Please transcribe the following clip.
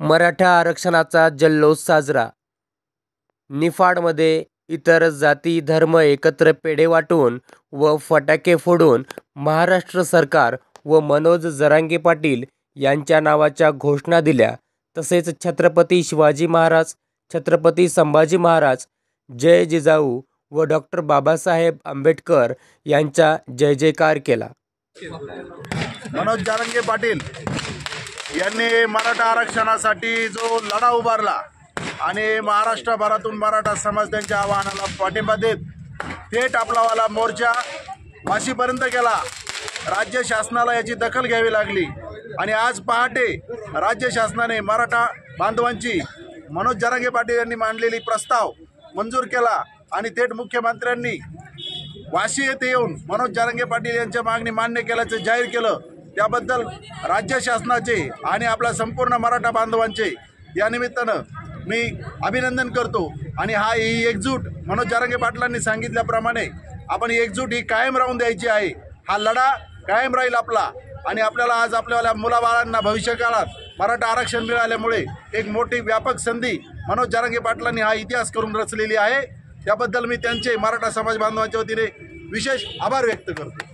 मराठा आरक्षणाचा जल्लोष साजरा. निफाडमध्ये इतर जाती धर्म एकत्र पेढे वाटून व फटाके फोडून महाराष्ट्र सरकार व मनोज जरांगे पाटील यांच्या नावाच्या घोषणा दिल्या. तसेच छत्रपती शिवाजी महाराज, छत्रपती संभाजी महाराज, जय जिजाऊ व डॉक्टर बाबासाहेब आंबेडकर यांचा जय जयकार केला. मनोज जरांगे पाटील यांनी मराठा आरक्षणासाठी जो लढा उभारला आणि महाराष्ट्रभरातून मराठा समाज त्यांच्या आवाहनाला पाठिंबा देत थेट आपलावाला मोर्चा वाशीपर्यंत गेला. राज्य शासनाला याची दखल घ्यावी लागली आणि आज पहाटे राज्य शासनाने मराठा बांधवांची मनोज जरांगे पाटील यांनी मांडलेली प्रस्ताव मंजूर केला आणि थेट मुख्यमंत्र्यांनी वाशी येथे येऊन मनोज जरांगे पाटील यांच्या मागणी मान्य केल्याचं जाहीर केलं. त्याबद्दल राज्य शासनाचे आणि आपल्या संपूर्ण मराठा बांधवांचे या निमित्तानं मी अभिनंदन करतो. आणि ही एकजूट मनोज जरांगे पाटलांनी सांगितल्याप्रमाणे आपण एकजूट ही कायम राहून द्यायची आहे. हा लढा कायम राहील आपला आणि आपल्याला आज आपल्या मुलाबाळांना भविष्यकाळात मराठा आरक्षण मिळाल्यामुळे एक मोठी व्यापक संधी मनोज जरांगे पाटलांनी हा इतिहास करून रचलेली आहे. त्याबद्दल मी त्यांचे मराठा समाज बांधवांच्या वतीने विशेष आभार व्यक्त करतो.